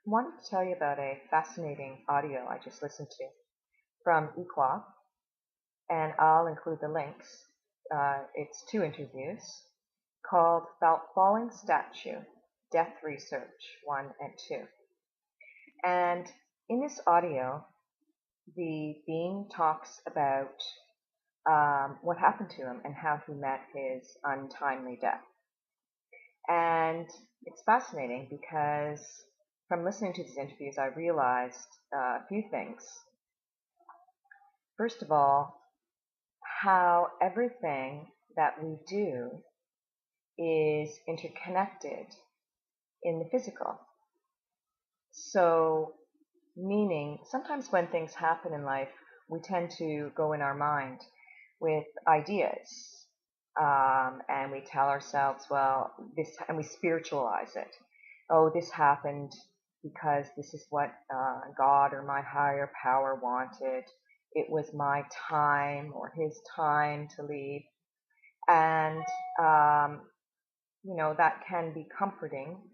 Wanted to tell you about a fascinating audio I just listened to from Equa, and I'll include the links. It's two interviews called Falling Statue, Death Research 1 and 2. And in this audio, the being talks about what happened to him and how he met his untimely death. And it's fascinating because from listening to these interviews, I realized a few things. First of all, how everything that we do is interconnected in the physical. So, meaning sometimes when things happen in life, we tend to go in our mind with ideas, and we tell ourselves, well, this, and we spiritualize it. Oh, this happened because this is what God or my higher power wanted. It was my time or his time to leave. And, that can be comforting.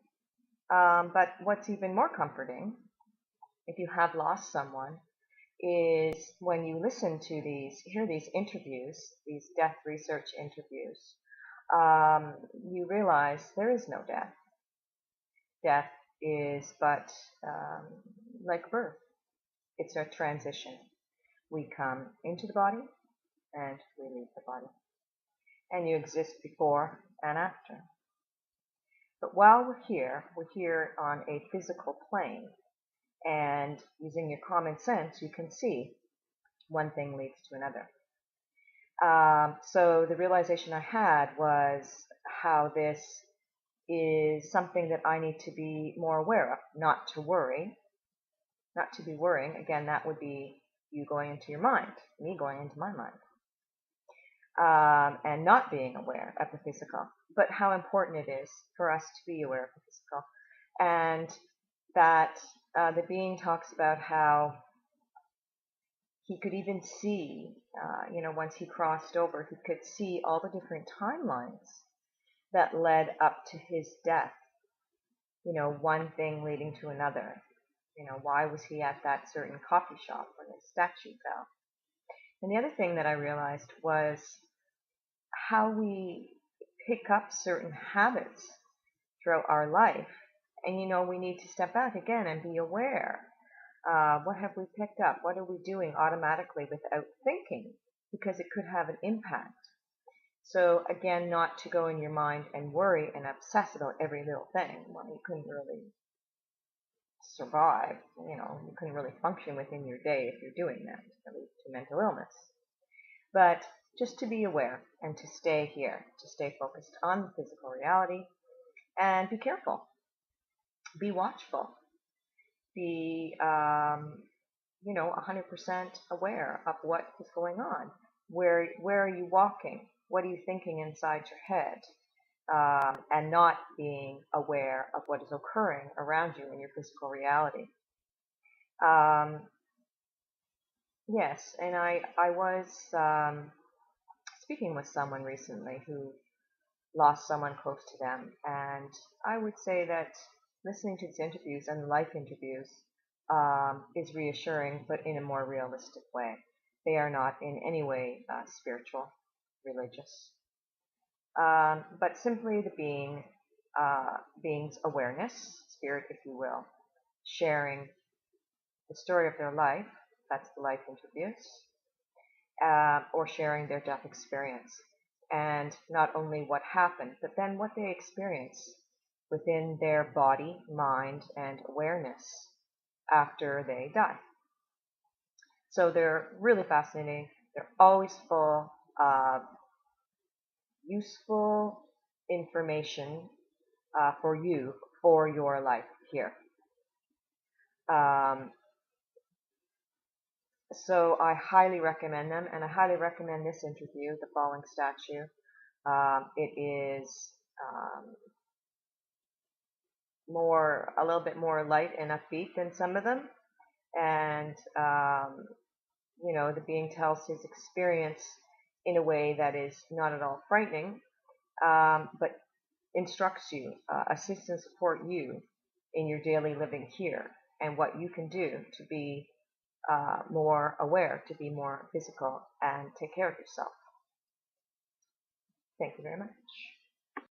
But what's even more comforting, if you have lost someone, is when you hear these interviews, these death research interviews, you realize there is no death. Death is but like birth. It's a transition. We come into the body and we leave the body. And you exist before and after. But while we're here on a physical plane, and using your common sense, you can see one thing leads to another. So the realization I had was how this is something that I need to be more aware of, not to worry, not to be worrying. Again, that would be you going into your mind, me going into my mind, and not being aware of the physical, but how important it is for us to be aware of the physical. And that the being talks about how he could even see, once he crossed over, he could see all the different timelines that led up to his death. One thing leading to another. Why was he at that certain coffee shop when the statue fell? And the other thing that I realized was how we pick up certain habits throughout our life. And, we need to step back again and be aware. What have we picked up? What are we doing automatically without thinking? Because it could have an impact. So again, not to go in your mind and worry and obsess about every little thing. Well, you couldn't really survive. You couldn't really function within your day if you're doing that. It leads to mental illness. But just to be aware and to stay here, to stay focused on the physical reality, and be careful. Be watchful. Be 100% aware of what is going on. Where are you walking? What are you thinking inside your head? And not being aware of what is occurring around you in your physical reality. Yes, and I was speaking with someone recently who lost someone close to them, and I would say that listening to these interviews and life interviews is reassuring, but in a more realistic way. They are not in any way spiritual, religious, but simply the being's awareness, spirit, if you will, sharing the story of their life. That's the life interviews, or sharing their death experience, and not only what happened, but then what they experience within their body, mind, and awareness after they die. So they're really fascinating. They're always full of useful information for you, for your life here. So I highly recommend them, and I highly recommend this interview, The Falling Statue. It is a little bit more light and upbeat than some of them, and the being tells his experience in a way that is not at all frightening, but instructs you, assists and support you in your daily living here, and what you can do to be more aware, to be more physical, and take care of yourself. Thank you very much.